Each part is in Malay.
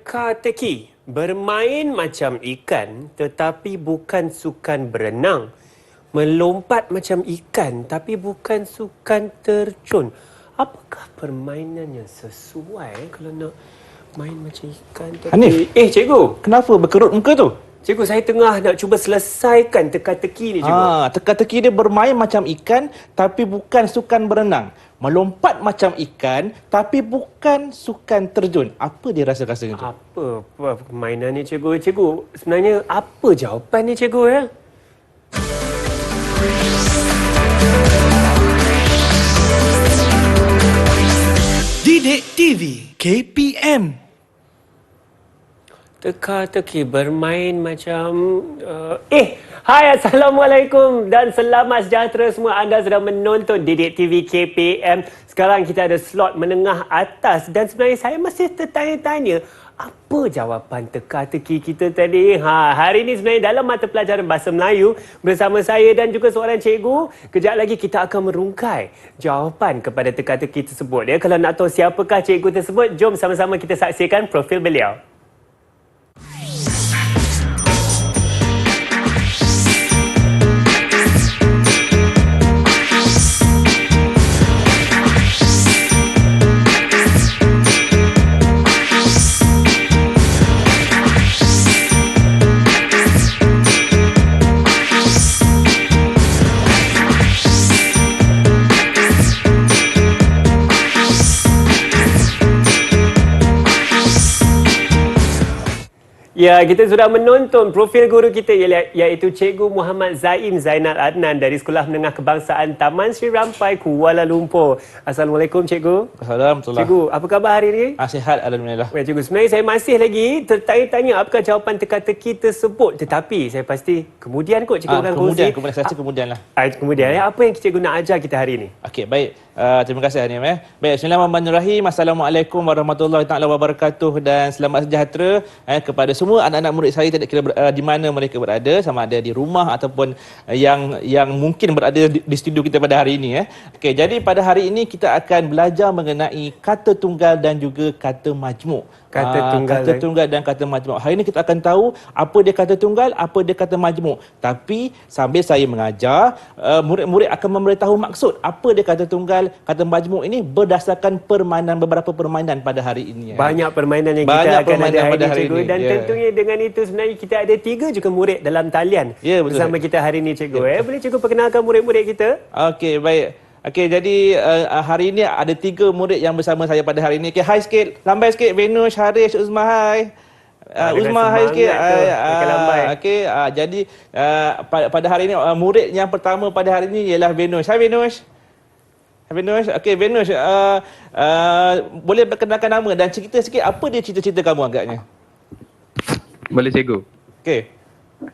Teka-teki, bermain macam ikan tetapi bukan sukan berenang. Melompat macam ikan tapi bukan sukan terjun. Apakah permainan yang sesuai kalau nak main macam ikan tapi... Hanif. Cikgu. Kenapa berkerut muka tu? Cikgu, saya tengah nak cuba selesaikan teka-teki ni, cikgu. Teka-teki dia bermain macam ikan tapi bukan sukan berenang. Melompat macam ikan tapi bukan sukan terjun. Apa dia rasa-rasanya tu? Apa permainan ni, cikgu? Cikgu, sebenarnya apa jawapan ni, cikgu, ya? Didik TV KPM. Teka-teki bermain macam... Hai, Assalamualaikum dan selamat sejahtera semua. Anda sedang menonton Didik TV KPM. Sekarang kita ada slot menengah atas dan sebenarnya saya masih tertanya-tanya apa jawapan teka-teki kita tadi. Hari ini sebenarnya dalam mata pelajaran Bahasa Melayu bersama saya dan juga seorang cikgu. Kejap lagi kita akan merungkai jawapan kepada teka-teki tersebut. Kalau nak tahu siapakah cikgu tersebut, jom sama-sama kita saksikan profil beliau. Ya, kita sudah menonton profil guru kita iaitu Cikgu Muhammad Zaim Zainal Adnan dari Sekolah Menengah Kebangsaan Taman Sri Rampai, Kuala Lumpur. Assalamualaikum, Cikgu. Assalamualaikum. Cikgu, apa khabar hari ini? Sihat, alhamdulillah. Ya, Cikgu, sebenarnya saya masih lagi tertanya-tanya apakah jawapan teka-teki tersebut. Tetapi saya pasti kemudian kot Cikgu akan kongsi. Kemudian saya kemudian lah. Kemudian, apa yang Cikgu nak ajar kita hari ini? Okey, baik. Terima kasih Hanif. Baik, bismillahirrahmanirrahim. Assalamualaikum warahmatullahi taala wabarakatuh dan selamat sejahtera kepada semua anak-anak murid saya, tidak kira di mana mereka berada, sama ada di rumah ataupun yang mungkin berada di studio kita pada hari ini. Okey, jadi pada hari ini kita akan belajar mengenai kata tunggal dan juga kata majmuk. Kata tunggal dan kata majmuk. Hari ini kita akan tahu apa dia kata tunggal, apa dia kata majmuk. Tapi sambil saya mengajar, murid-murid akan memberitahu maksud apa dia kata tunggal, kata majmuk ini berdasarkan beberapa permainan pada hari ini. Banyak permainan yang kita akan ada pada hari ini, cikgu. Dan tentunya dengan itu sebenarnya kita ada 3 juga murid dalam talian bersama kita hari ini, cikgu. Boleh cikgu perkenalkan murid-murid kita? Okey, baik. Okey, jadi hari ini ada 3 murid yang bersama saya pada hari ini. Okey, hai sikit. Lambai sikit. Venus, Haris, Uzma, hai. Uzma, hai sikit. Okey, jadi pada hari ini murid yang pertama pada hari ini ialah Venus. Hai Venus. Hai Venus. Okey, Venus, boleh perkenalkan nama dan cerita sikit apa dia cita-cita kamu agaknya? Boleh, cikgu. Okey.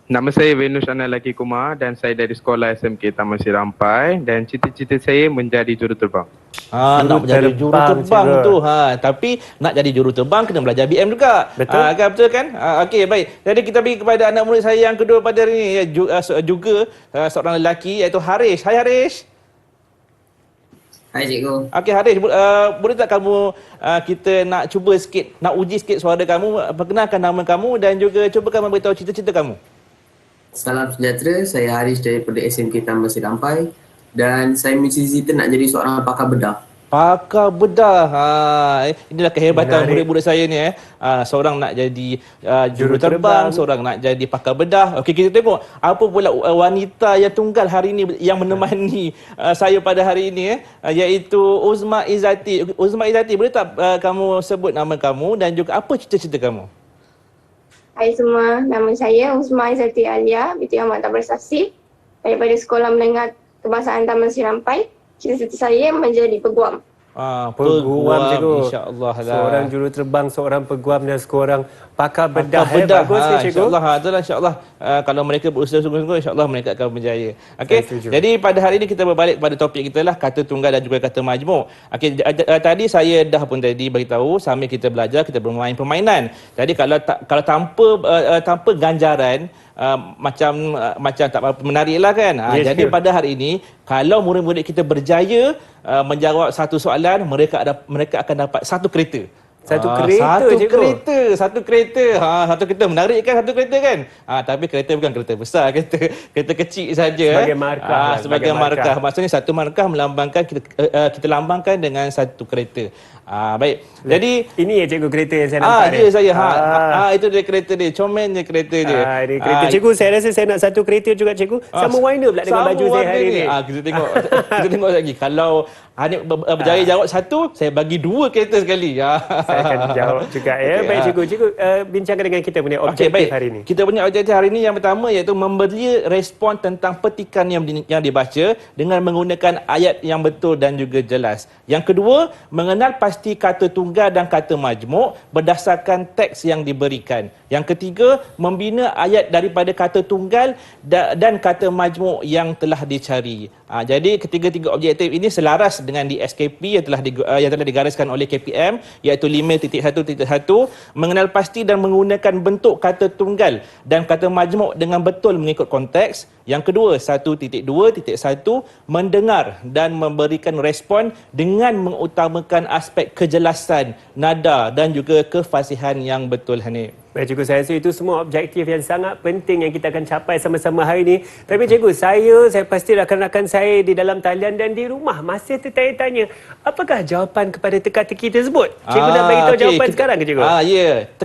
Nama saya Venus Analaki Kumar dan saya dari Sekolah SMK Taman Sri Rampai dan cita-cita saya menjadi juruterbang. Nak menjadi juruterbang tu. Tapi nak jadi juruterbang kena belajar BM juga. Betul. Betul kan? Okey, baik. Jadi kita pergi kepada anak murid saya yang kedua pada hari ini, juga seorang lelaki iaitu Haris. Hai Haris. Hai cikgu. Okey Haris, boleh tak kamu kita nak cuba sikit, nak uji sikit suara kamu, perkenalkan nama kamu dan juga cuba kamu beritahu cita-cita kamu. Salam sejahtera, saya Haris daripada SMK Taman Sri Rampai dan saya cita-cita nak jadi seorang pakar bedah. Pakar bedah. Inilah kehebatan murid-murid saya ni. Seorang nak jadi juruterbang, seorang nak jadi pakar bedah. Okey, kita tengok apa pula wanita yang tunggal hari ini yang menemani saya pada hari ini, iaitu Uzma Izzati. Uzma Izzati, boleh tak kamu sebut nama kamu dan juga apa cita-cita kamu? Hai semua, nama saya Uzma Izzati Alia binti Ahmad Tabrasasi daripada Sekolah Menengah Kebangsaan Taman Sri Rampai. Cita-cita saya menjadi peguam. Peguam, cikgu. InsyaAllah. Seorang juruterbang, seorang peguam dan seorang pakar bedah. Bagus ni, cikgu. InsyaAllah. Itulah insyaAllah. Kalau mereka berusaha sungguh-sungguh, insyaAllah mereka akan berjaya. Okey. Jadi pada hari ini kita berbalik pada topik kita lah, kata tunggal dan juga kata majmuk. Okey, tadi saya dah pun tadi beritahu sambil kita belajar, kita bermain permainan. Jadi kalau tanpa ganjaran, macam tak menarik lah kan. Jadi pada hari ini, kalau murid-murid kita berjaya menjawab satu soalan, mereka akan dapat 1 kereta. Satu kereta, cikgu. Satu kereta. Satu kereta menarik kan, satu kereta kan? Tapi kereta bukan kereta besar, kereta kecil saja. Sebagai markah. Sebagai markah. Maksudnya satu markah melambangkan kita lambangkan dengan satu kereta. Baik. Jadi ini ya cikgu kereta yang saya nampak dia saya. Itu dia kereta dia. Comel je kereta dia. Ini kereta cikgu, saya rasa saya nak satu kereta juga cikgu. Sama warna pula dengan baju saya hari ni. Kita tengok kita tengok lagi. Kalau Hanif berjaya jawab satu, saya bagi dua kereta sekali. Saya akan jawab juga ya. Baik cikgu, bincangkan dengan kita punya objektif hari ini. Kita punya objektif hari ini yang pertama iaitu memberi respon tentang petikan yang dibaca dengan menggunakan ayat yang betul dan juga jelas. Yang kedua, mengenal pasti kata tunggal dan kata majmuk berdasarkan teks yang diberikan. Yang ketiga, membina ayat daripada kata tunggal dan kata majmuk yang telah dicari. Jadi ketiga-tiga objektif ini selaras dengan di SKP yang telah digariskan oleh KPM iaitu 5.1.1, mengenal pasti dan menggunakan bentuk kata tunggal dan kata majmuk dengan betul mengikut konteks. Yang kedua, 1.2.1, mendengar dan memberikan respon dengan mengutamakan aspek kejelasan, nada dan juga kefasihan yang betul, Hanif. Baik cikgu, saya rasa itu semua objektif yang sangat penting yang kita akan capai sama-sama hari ini. Tapi cikgu, saya pasti rakan-rakan saya di dalam talian dan di rumah masih tertanya-tanya, apakah jawapan kepada teka-teki tersebut? Cikgu nak bagi tahu jawapan sekarang ke cikgu?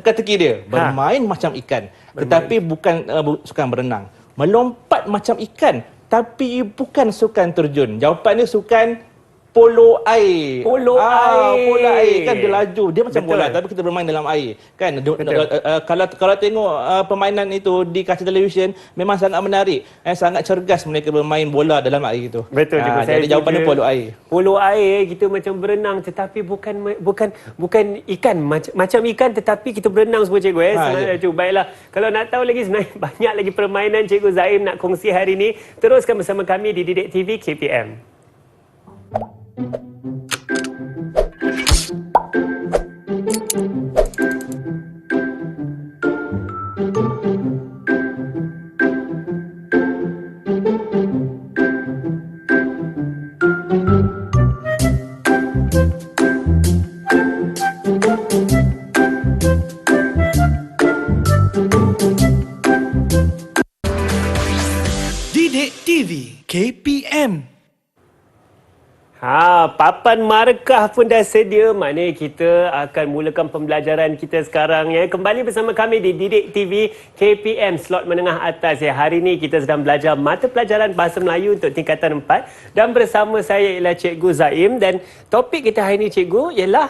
Teka-teki dia bermain macam ikan, tetapi bukan sukan berenang. Melompat macam ikan, tapi bukan sukan terjun. Jawapan dia sukan polo air. Polo air. Kan dia laju. Dia macam bola tapi kita bermain dalam air. Kan kalau tengok permainan itu di kaca televisyen memang sangat menarik. Sangat cergas mereka bermain bola dalam air itu. Betul juga. Jadi jawapan dia polo air. Polo air kita macam berenang tetapi bukan ikan macam ikan tetapi kita berenang semua cikgu Baiklah. Kalau nak tahu lagi sebenarnya banyak lagi permainan cikgu Zaim nak kongsi hari ini. Teruskan bersama kami di Didik TV KPM. Didik TV KPM. Papan markah pun dah sedia. Maknanya kita akan mulakan pembelajaran kita sekarang ya. Kembali bersama kami di Didik TV KPM slot menengah atas ya. Hari ini kita sedang belajar mata pelajaran Bahasa Melayu untuk tingkatan 4 dan bersama saya ialah Cikgu Zaim dan topik kita hari ini cikgu ialah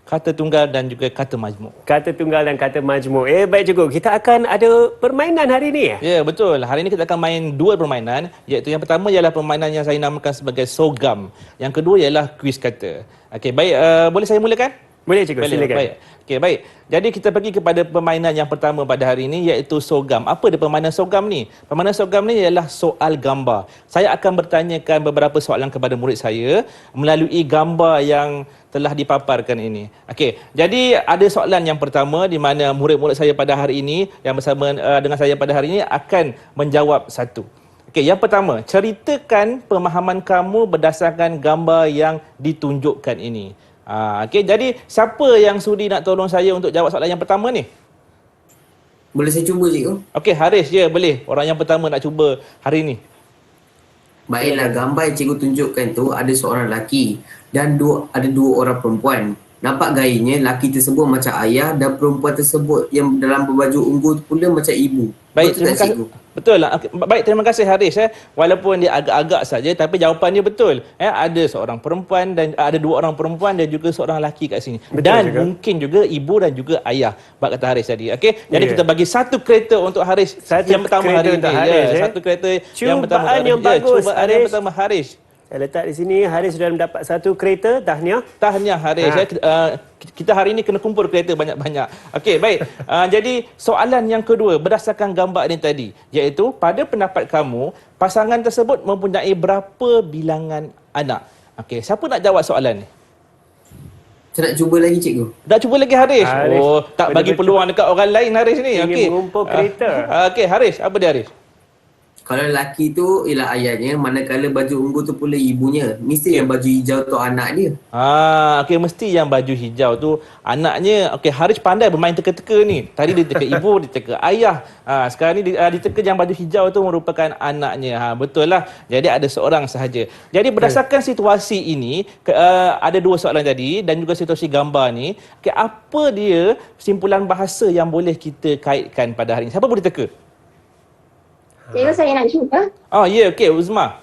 kata tunggal dan juga kata majmuk. Kata tunggal dan kata majmuk. Baik cikgu, kita akan ada permainan hari ini ya? Ya, betul. Hari ini kita akan main dua permainan, iaitu yang pertama ialah permainan yang saya namakan sebagai sogam. Yang kedua ialah kuis kata. Okey, baik, boleh saya mulakan? Boleh cikgu, silakan. Baik. Okey, baik. Jadi kita pergi kepada permainan yang pertama pada hari ini iaitu sogam. Apa dia permainan sogam ni? Permainan sogam ni ialah soal gambar. Saya akan bertanyakan beberapa soalan kepada murid saya melalui gambar yang telah dipaparkan ini. Okey, jadi ada soalan yang pertama di mana murid-murid saya pada hari ini yang bersama dengan saya pada hari ini akan menjawab satu. Okey, yang pertama, ceritakan pemahaman kamu berdasarkan gambar yang ditunjukkan ini. Okey, jadi siapa yang sudi nak tolong saya untuk jawab soalan yang pertama ni? Boleh saya cuba cikgu? Okey, Haris je boleh. Orang yang pertama nak cuba hari ni. Baiklah, gambar yang cikgu tunjukkan tu ada seorang lelaki dan ada dua orang perempuan. Nampak gayanya lelaki tersebut macam ayah dan perempuan tersebut yang dalam berbaju ungu tu pula macam ibu. Baik, Betul terima tak, kasih. cikgu? Betul lah. Baik, terima kasih Haris. Walaupun dia agak-agak saja tapi jawapan dia betul. Ada seorang perempuan dan ada dua orang perempuan dan juga seorang lelaki kat sini. Betul dan juga. mungkin juga ibu dan juga ayah. Bak kata Haris tadi. Okey. Jadi kita bagi satu kereta untuk Haris yang pertama hari ini. Satu kereta yang pertama Cubaan yang bagus, cubaan Haris. yang pertama Haris. Saya letak di sini, Haris sudah mendapat satu kereta, tahniah. Tahniah Haris. Kita hari ini kena kumpul kereta banyak-banyak. Okey, baik. Jadi soalan yang kedua berdasarkan gambar ini tadi, iaitu pada pendapat kamu pasangan tersebut mempunyai berapa bilangan anak? Okey, siapa nak jawab soalan ni? Saya nak cuba lagi cikgu. Nak cuba lagi Haris? Haris, Oh, tak bagi peluang dekat orang lain Haris ni. Ingin Okey. mengumpul kereta. Okey, Haris, apa dia Haris? Kalau lelaki tu ialah ayahnya, manakala baju ungu tu pula ibunya. Mesti yang baju hijau tu anak dia. Okey, mesti yang baju hijau tu anaknya. Okey, Haris pandai bermain teka-teka ni. Tadi dia teka ibu, dia teka ayah. Sekarang ni dia teka yang baju hijau tu merupakan anaknya. Betul lah. Jadi ada seorang sahaja. Jadi berdasarkan situasi ini, ada dua soalan tadi dan juga situasi gambar ni. Okey, apa dia simpulan bahasa yang boleh kita kaitkan pada hari ini? Siapa boleh teka? Cikgu, saya nak cuba. Okey, Uzma.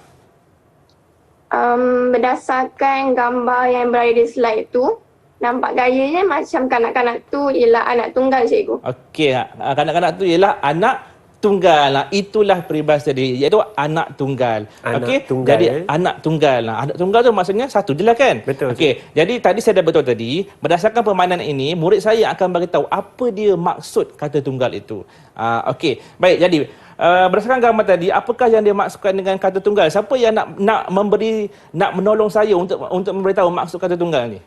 Berdasarkan gambar yang berada di slide tu, nampak gayanya macam kanak-kanak tu ialah anak tunggal, cikgu. Okey, kanak-kanak tu ialah anak tunggal. Itulah peribahasa dia, iaitu anak tunggal. Anak Okey, tunggal, jadi anak tunggal. Anak tunggal tu maksudnya satu je lah kan? Betul. Okey, jadi tadi saya dah betul tadi, berdasarkan permainan ini, murid saya akan beritahu apa dia maksud kata tunggal itu. Okey, baik, jadi berdasarkan gambar tadi, apakah yang dia maksudkan dengan kata tunggal? Siapa yang nak menolong saya untuk memberitahu maksud kata tunggal ni?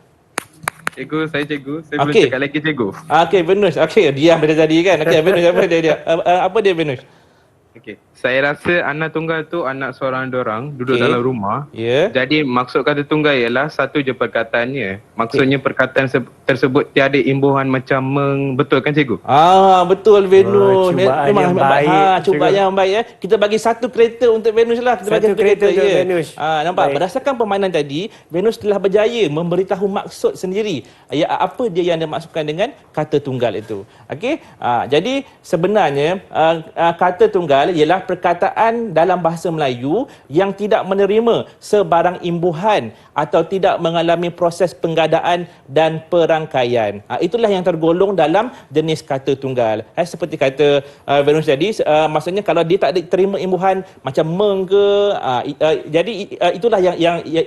Cikgu, saya cikgu. Saya belum Okey. cakap lagi cikgu. Okey, Venus. Okey, diam dah tadi kan. Okey, Venus, apa dia? Apa dia, Venus? Okey. Saya rasa anak tunggal tu anak seorang dorang duduk Okey. dalam rumah. Ya. Jadi maksud kata tunggal ialah satu je perkataannya. Maksudnya perkataan tersebut tiada imbuhan macam betul kan cikgu? Betul, Venus. Cubaan yang baik, Cubaan cikgu. yang baik ya. Kita bagi satu kereta untuk Venus lah. Kita bagi Satu kereta untuk ya. Venus. Nampak, Baik. berdasarkan permainan tadi, Venus telah berjaya memberitahu maksud sendiri. Ya, apa dia yang dia maksudkan dengan kata tunggal itu. Okey. Jadi sebenarnya kata tunggal ialah perkataan dalam bahasa Melayu yang tidak menerima sebarang imbuhan atau tidak mengalami proses penggadaan dan perangkaian. Itulah yang tergolong dalam jenis kata tunggal. Seperti kata Venus tadi, maksudnya kalau dia tak terima imbuhan macam meng ke, jadi itulah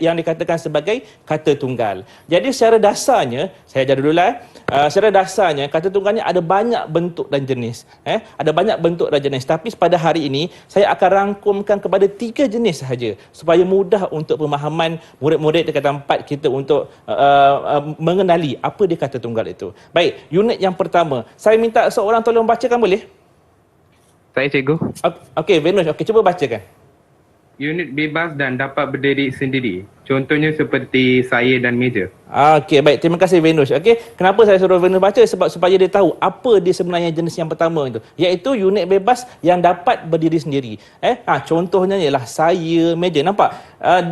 yang dikatakan sebagai kata tunggal. Jadi secara dasarnya, saya ajar dululah. Secara dasarnya kata tunggalnya ada banyak bentuk dan jenis. Ada banyak bentuk dan jenis. Tapi pada hari ini saya akan rangkumkan kepada 3 jenis sahaja supaya mudah untuk pemahaman murid-murid tingkatan 4 kita untuk mengenali apa dia kata tunggal itu. Baik, unit yang pertama. Saya minta seorang tolong bacakan boleh? Saya cikgu. Okey, Venus. Okey, cuba bacakan. Unit bebas dan dapat berdiri sendiri. Contohnya seperti saya dan meja. Okey, baik. Terima kasih, Venus. Okey, kenapa saya suruh Venus baca? Sebab supaya dia tahu apa dia sebenarnya jenis yang pertama itu, iaitu unit bebas yang dapat berdiri sendiri. Contohnya ialah saya, meja. Nampak?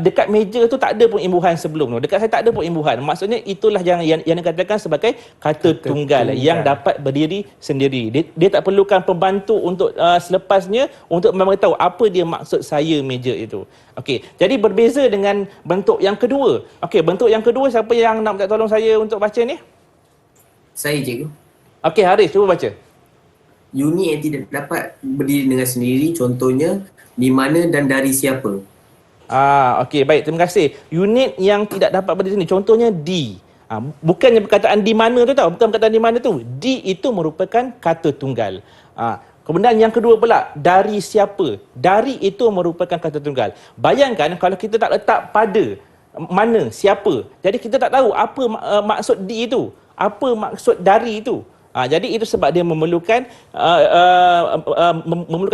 Dekat meja tu tak ada pun imbuhan sebelum tu. Dekat saya tak ada pun imbuhan. Maksudnya itulah yang dikatakan sebagai kata tunggal yang dapat berdiri sendiri. Dia tak perlukan pembantu untuk selepasnya untuk memberitahu apa dia maksud saya, meja itu. Okey, jadi berbeza dengan bentuk yang kedua. Okey, bentuk yang kedua, siapa yang nak minta tolong saya untuk baca ni? Saya, cikgu. Okey, Haris, cuba baca. Unit yang tidak dapat berdiri dengan sendiri, contohnya di mana dan dari siapa. Okey, baik, terima kasih. Unit yang tidak dapat berdiri sendiri, contohnya di. Bukannya perkataan di mana tu tau, bukan perkataan di mana tu. Di itu merupakan kata tunggal. Kemudian yang kedua pula, dari siapa. Dari itu merupakan kata tunggal. Bayangkan kalau kita tak letak pada, mana, siapa. Jadi kita tak tahu apa maksud di itu. Apa maksud dari itu. Jadi itu sebab dia memerlukan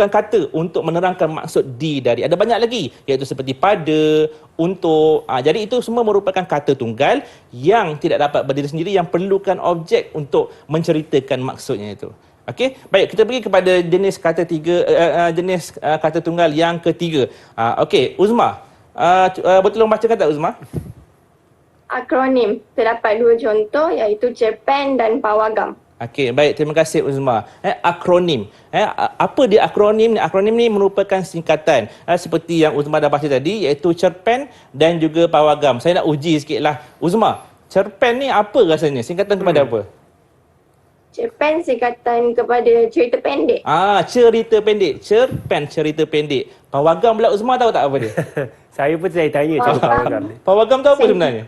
kata untuk menerangkan maksud di, dari. Ada banyak lagi, iaitu seperti pada, untuk. Jadi itu semua merupakan kata tunggal yang tidak dapat berdiri sendiri, yang perlukan objek untuk menceritakan maksudnya itu. Okey, baik, kita pergi kepada jenis kata kata tunggal yang ketiga. Okey, Uzma. Tolong bacakan tak, Uzma? Akronim. Terdapat 2 contoh iaitu Cerpen dan Pawagam. Okey, baik, terima kasih, Uzma. Akronim. Apa dia akronim ni? Akronim ni merupakan singkatan seperti yang Uzma dah baca tadi, iaitu cerpen dan juga pawagam. Saya nak uji sikitlah. Uzma, cerpen ni apa rasanya? Singkatan kepada apa? Cerpen singkatan kepada cerita pendek. Cerita pendek. Cerpen, cerita pendek. Pawagam pula, Uzma tahu tak apa dia? Saya pun saya tanya cikgu pawagam ni. Pawagam tu apa sebenarnya?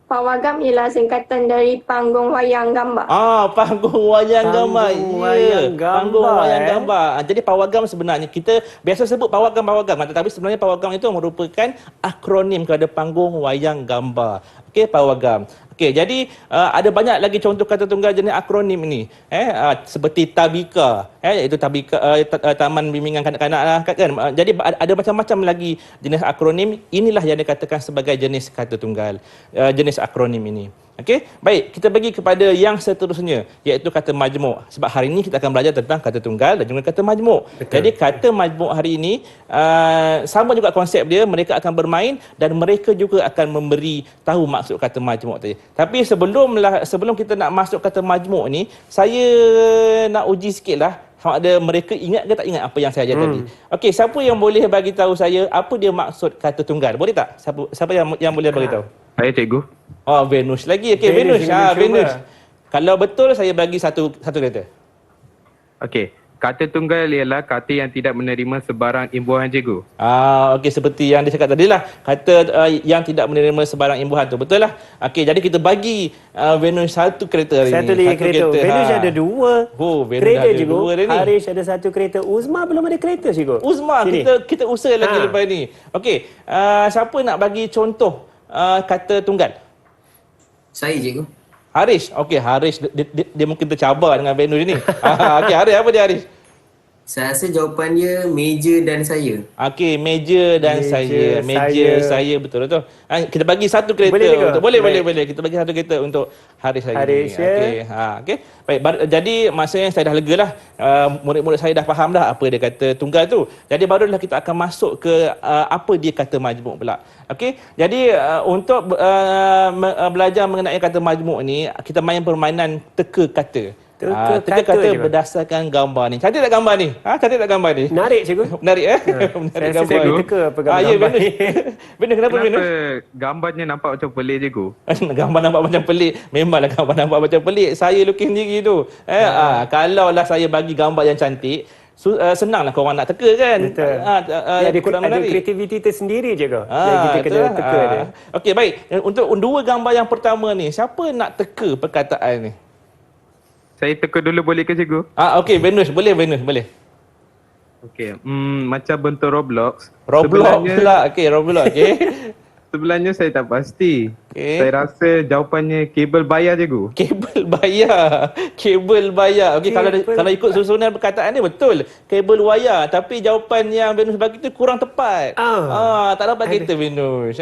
Pawagam ialah singkatan dari panggung wayang gambar. Panggung wayang gambar. Panggung wayang gambar, Panggung wayang gambar. Jadi pawagam sebenarnya kita biasa sebut pawagam, tetapi sebenarnya pawagam itu merupakan akronim kepada panggung wayang gambar. Okey, pawagam. Okey, jadi ada banyak lagi contoh kata tunggal jenis akronim ini. Seperti Tabika, iaitu Tabika Taman Bimbingan Kanak-kanak lah kan. Jadi ada macam-macam lagi jenis akronim. Inilah yang dikatakan sebagai jenis kata tunggal, jenis akronim ini. Okey, baik, kita pergi kepada yang seterusnya, iaitu kata majmuk. Sebab hari ini kita akan belajar tentang kata tunggal dan juga kata majmuk. Jadi kata majmuk hari ini sama juga konsep dia, mereka akan bermain dan mereka juga akan memberi tahu maksud kata majmuk tadi. Tapi sebelum kita nak masuk kata majmuk ni, saya nak uji sikitlah sama ada mereka ingat ke tak ingat apa yang saya ajar tadi. Okey, siapa yang boleh bagi tahu saya apa dia maksud kata tunggal? Boleh tak? Siapa yang boleh bagi tahu? Saya cikgu. Oh, Venus lagi. Okey, Venus. Venus. Kalau betul saya bagi satu kata. Okey. Kata tunggal ialah kata yang tidak menerima sebarang imbuhan cikgu. Okey, seperti yang dia cakap tadi lah. Kata yang tidak menerima sebarang imbuhan tu. Betul lah. Okey, jadi kita bagi Venus satu kereta hari Satu ni. lagi kereta. Venus ada 2 Oh, Venus kereta ada cikgu. 2 dah ni. Harish ada 1 kereta. Uzma belum ada kereta cikgu. Uzma, Sini. kita usaha lagi lepas ni. Okey, siapa nak bagi contoh kata tunggal? Saya cikgu. Harish. Okey, Harish dia mungkin tercabar dengan Venus ni. Okey, Harish apa dia Harish? Saya rasa jawapan dia meja dan saya. Okey, meja dan saya. Meja saya betul. Kita bagi satu kereta Boleh ke? untuk boleh. Kita bagi satu kereta untuk Harish hari Harish, ni. ya. Okey. Okey. Baik, jadi maksudnya saya dah legalah. Murid-murid saya dah faham dah apa dia kata tunggal tu. Jadi barulah kita akan masuk ke apa dia kata majmuk pula. Okey. Jadi untuk belajar mengenai kata majmuk ni, kita main permainan teka kata. Teka kata juga. berdasarkan gambar ni. Cantik tak gambar ni? Cantik tak gambar ni? Menarik cikgu. Menarik Saya Menarik rasa gambar saya ni. teka apa Ya, gambar Venus. ni. Venus, kenapa Kenapa Venus? gambarnya nampak macam pelik cikgu? Gambar nampak macam pelik. Memanglah gambar nampak macam pelik. Saya lukis sendiri tu. Kalaulah saya bagi gambar yang cantik, senanglah korang nak teka kan? Betul. Dia kurang ada menarik. kreativiti tersendiri cikgu. Yang kita kena betul. teka dia. Okey, baik. Untuk 2 gambar yang pertama ni, siapa nak teka perkataan ni? Saya teka dulu boleh ke cikgu? Okey, Venus. Boleh, Venus. Boleh. Okey. Macam bentuk Roblox. Roblox pula. Okey, Roblox. Okey. Sebenarnya saya tak pasti. Okey. Saya rasa jawapannya kabel bayar cikgu. Kabel bayar. Kabel bayar. Okey, kalau ikut susunan perkataan ni betul. Kabel wayar. Tapi jawapan yang Venus bagi tu kurang tepat. Tak dapat kita Venus.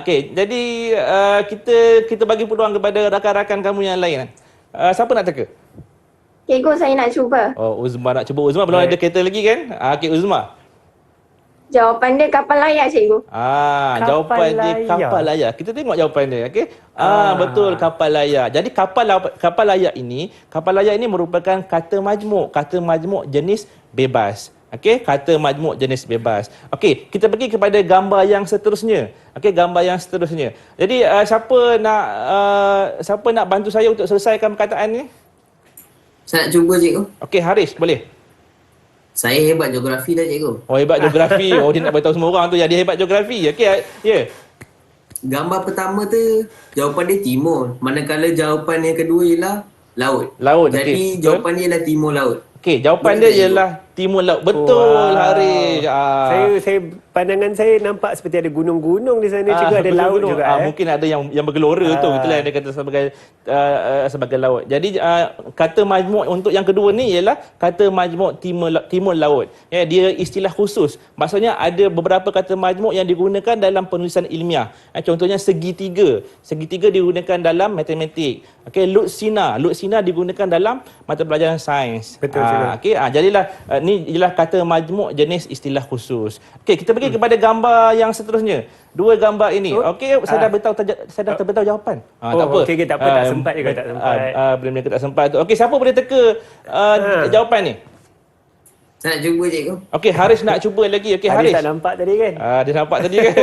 Okey, jadi kita bagi peluang kepada rakan-rakan kamu yang lain. Siapa nak teka? Cikgu, saya nak cuba. Uzma nak cuba. Uzma belum ada kereta lagi kan? Okey, Uzma. Jawapan dia kapal layar cikgu. Jawapan dia layar. kapal layar. Kita tengok jawapan dia, okey? Betul, kapal layar. Jadi kapal layar ini merupakan kata majmuk. Kata majmuk jenis bebas. Okey, kata majmuk jenis bebas. Okey, kita pergi kepada gambar yang seterusnya. Okey, gambar yang seterusnya. Jadi siapa nak bantu saya untuk selesaikan perkataan ni? Saya nak cuba cikgu. Okey, Harish, boleh? Saya hebat geografi dah cikgu. Hebat geografi. Dia nak beritahu semua orang tu yang dia hebat geografi. Okey, ya. Gambar pertama tu jawapan dia timur. Manakala jawapan yang kedua ialah laut. Laut, Jadi okey. jawapan dia ialah timur laut. Okey, jawapan Betul dia tak, ialah timur laut. Betul, Harish. Saya pandangan saya nampak seperti ada gunung-gunung di sana juga, ada laut gunung. juga. Mungkin ada yang bergelora tu. Itulah yang dia kata sebagai laut. Jadi kata majmuk untuk yang kedua ni ialah kata majmuk timur laut. Ya, dia istilah khusus. Maksudnya ada beberapa kata majmuk yang digunakan dalam penulisan ilmiah. Contohnya segitiga. Segitiga digunakan dalam matematik. Okey, Lut Sina digunakan dalam mata pelajaran sains. Betul. Okey, jadilah ni ialah kata majmuk jenis istilah khusus. Okey, kita pergi kepada gambar yang seterusnya. 2 gambar ini. Okey, saya dah beritahu jawapan. Tak apa. Okey, tak apa, tak sempat juga, tak sempat. Belum tak sempat tu. Okey, siapa boleh teka jawapan ni? Saya nak cuba cikgu. Okey, Harish nak cuba lagi. Okey, Harish Harish. tak nampak tadi kan? Dia nampak tadi kan?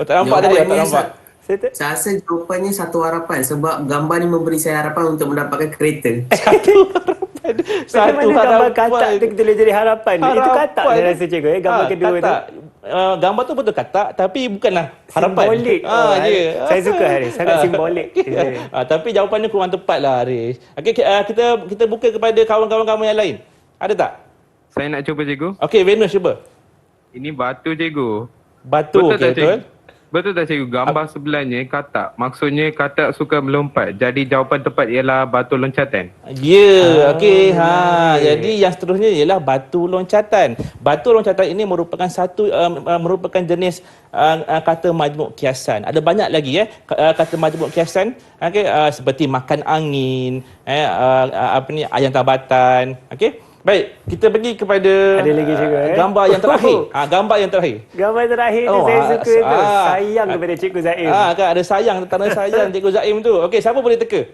Tak nampak tadi, tak Jawapannya nampak. Saya rasa jawapannya satu harapan sebab gambar ni memberi saya harapan untuk mendapatkan kereta. Macam mana gambar katak tu kita boleh jadi harapan? Itu katak saya rasa cikgu. Gambar kedua tu. Gambar tu betul katak tapi bukanlah harapan. Simbolik. Saya suka Haris, sangat simbolik. Tapi jawapannya kurang tepat lah Haris. Okey, kita buka kepada kawan-kawan kamu yang lain. Ada tak? Saya nak cuba cikgu. Okey, Venus cuba. Ini batu cikgu. Batu, Betul okey, tak, betul. Betul tak cikgu? Gambar sebelahnya katak. Maksudnya katak suka melompat. Jadi jawapan tepat ialah batu loncatan. Ya, okey. Jadi yang seterusnya ialah batu loncatan. Batu loncatan ini merupakan merupakan jenis kata majmuk kiasan. Ada banyak lagi kata majmuk kiasan. Okey, seperti makan angin, ayam tabatan. Okey. Baik, kita pergi kepada Ada lagi cikgu, gambar yang terakhir. Gambar yang terakhir. Gambar terakhir tu saya suka tu. Sayang kepada Cikgu Zaim. Kan ada sayang, tanda sayang Cikgu Zaim tu. Okey, siapa boleh teka?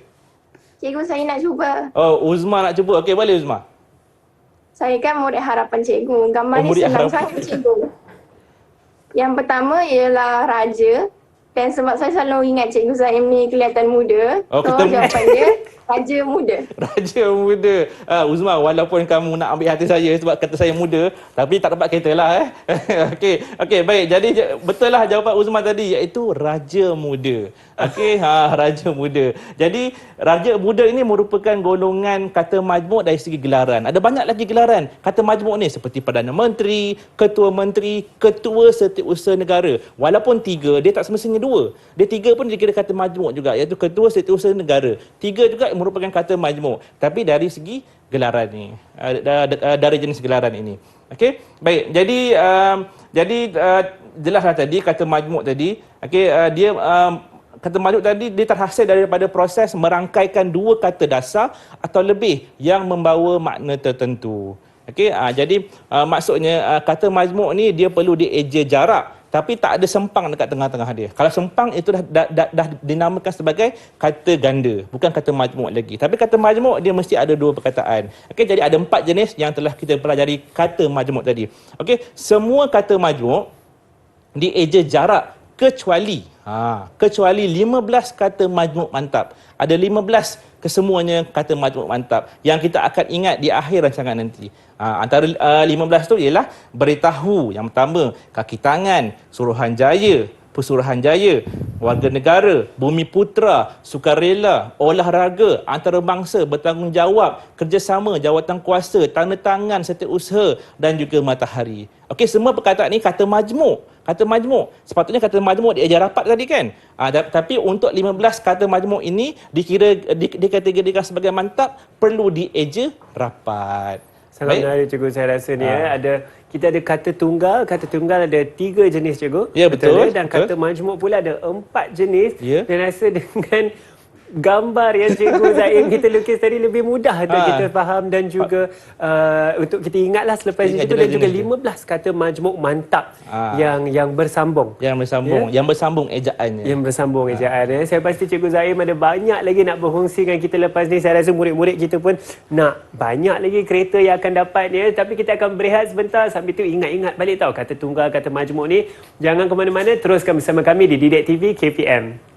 Cikgu, saya nak cuba. Oh, Uzma nak cuba. Okey, boleh Uzma. Saya kan murid harapan cikgu. Gambar ni murid senang harapan. sangat cikgu. Yang pertama ialah raja. Dan sebab saya selalu ingat Cikgu Zaim ni kelihatan muda. Oh, so ketemu. jawapan dia raja muda. Raja muda. Uzma, walaupun kamu nak ambil hati saya sebab kata saya muda, tapi tak dapat kereta lah. Okey, baik. Jadi betul lah jawapan Uzma tadi, iaitu raja muda. Okey, raja muda. Jadi raja muda ini merupakan golongan kata majmuk dari segi gelaran. Ada banyak lagi gelaran kata majmuk ni seperti Perdana Menteri, Ketua Setiausaha Negara. Walaupun 3, dia tak semestinya 2. Dia 3 pun dikira kata majmuk juga, iaitu Ketua Setiausaha Negara. 3 juga merupakan kata majmuk, tapi dari segi gelaran ni, dari jenis gelaran ini. Okey, baik. Jadi jelaslah tadi kata majmuk tadi. Okey, dia kata majmuk tadi dia terhasil daripada proses merangkaikan 2 kata dasar atau lebih yang membawa makna tertentu. Okey, jadi maksudnya kata majmuk ni dia perlu dieja jarak, tapi tak ada sempang dekat tengah-tengah dia. Kalau sempang itu dah dinamakan sebagai kata ganda, bukan kata majmuk lagi. Tapi kata majmuk dia mesti ada 2 perkataan. Okey, jadi ada 4 jenis yang telah kita pelajari kata majmuk tadi. Okey, semua kata majmuk dieja jarak kecuali 15 kata majmuk mantap. Ada 15 kesemuanya kata majmuk mantap yang kita akan ingat di akhir rancangan nanti. Antara 15 tu ialah beritahu, yang pertama, kaki tangan, Suruhanjaya, Pesuruhanjaya, warga negara, bumi putera, sukarela, olahraga, antarabangsa, bertanggungjawab, kerjasama, jawatan kuasa, tanda tangan setiausaha dan juga matahari. Okey, semua perkataan ni kata majmuk. Kata majmuk. Sepatutnya kata majmuk dieja rapat tadi kan. Tapi untuk 15 kata majmuk ini dikategorikan sebagai mantap, perlu dieja rapat. Sangat menarik cikgu, saya rasa ni kita ada kata tunggal ada 3 jenis cikgu. Ya, betul. Dan kata majmuk pula ada 4 jenis. Ya. Dan rasa dengan gambar yang Cikgu Zaim kita lukis tadi lebih mudah untuk kita faham dan juga untuk kita ingatlah selepas itu, dan juga 15 kata majmuk mantap yang bersambung. Yang bersambung ejaannya. Yang bersambung ejaan. Saya pasti Cikgu Zaim ada banyak lagi nak berkongsi dengan kita lepas ni. Saya rasa murid-murid kita pun nak banyak lagi kereta yang akan dapat ni. Tapi kita akan berehat sebentar. Sambil tu ingat-ingat balik tau kata tunggal, kata majmuk ni. Jangan ke mana-mana, teruskan bersama kami di Didik TV KPM.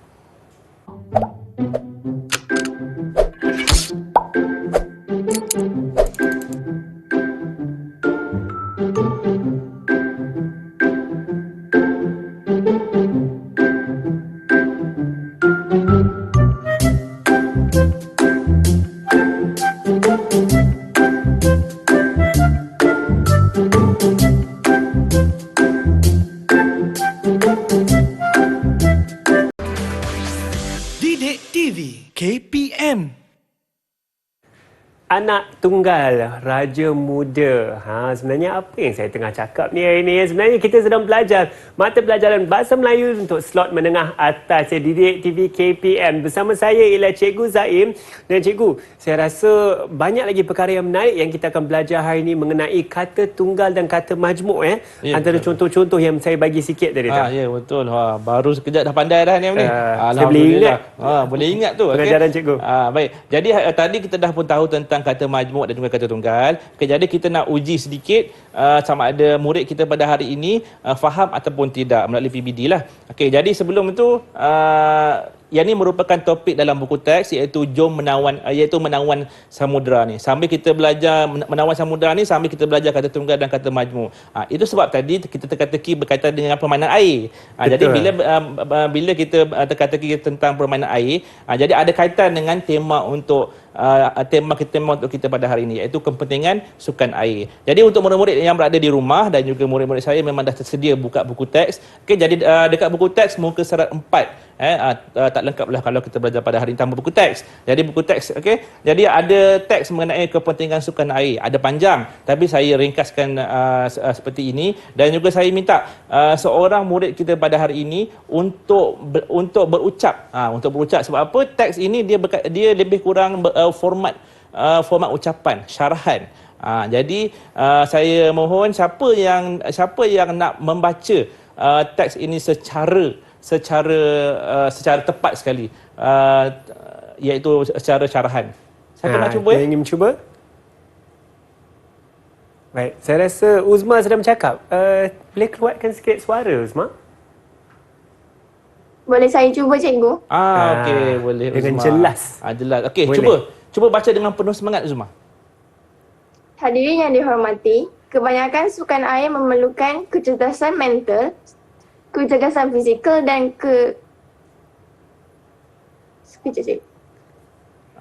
Didik TV KPM. Anak tunggal, raja muda. Sebenarnya apa yang saya tengah cakap ni hari ni? Sebenarnya kita sedang belajar mata pelajaran Bahasa Melayu untuk slot menengah atas Didik TV KPM. Bersama saya ialah Cikgu Zaim. Dan Cikgu, saya rasa banyak lagi perkara yang menarik yang kita akan belajar hari ini mengenai kata tunggal dan kata majmuk. Ya, antara contoh-contoh yang saya bagi sikit tadi. Ya, betul. Baru sekejap dah pandai dah ni. Saya boleh ingat. Boleh ingat tu. Pengajaran Cikgu. Baik. Jadi tadi kita dah pun tahu tentang kata majmuk dan juga kata tunggal. Jadi kita nak uji sedikit sama ada murid kita pada hari ini faham ataupun tidak melalui PBD lah. Jadi sebelum itu yang ini merupakan topik dalam buku teks iaitu menawan samudera ni. Sambil kita belajar menawan samudera ni sambil kita belajar kata tunggal dan kata majmuk. Itu sebab tadi kita teka-teki berkaitan dengan permainan air. Jadi bila kita teka-teki tentang permainan air, jadi ada kaitan dengan tema untuk tema untuk kita pada hari ini iaitu kepentingan sukan air. Jadi untuk murid-murid yang berada di rumah dan juga murid-murid saya memang dah tersedia buka buku teks. Okey, jadi dekat buku teks muka surat 4 tak lengkap lah kalau kita belajar pada hari ini tanpa buku teks. Jadi buku teks, okey. Jadi ada teks mengenai kepentingan sukan air. Ada panjang tapi saya ringkaskan seperti ini dan juga saya minta seorang murid kita pada hari ini untuk berucap. Untuk berucap sebab apa? Teks ini dia lebih kurang format ucapan, syarahan. Jadi saya mohon siapa yang nak membaca teks ini secara tepat sekali, iaitu secara syarahan. Siapa nak cuba? Yang ingin mencuba? Baik, saya rasa Uzma sedang bercakap. Boleh keluarkan sikit suara, Uzma? Boleh saya cuba, cikgu? Okey, boleh dengan Uzma. jelas. Jelas. Okey, Boleh. cuba baca dengan penuh semangat Uzma. Hadirin yang dihormati, kebanyakan sukan air memerlukan kecerdasan mental, kecerdasan fizikal dan sekejap, cikgu.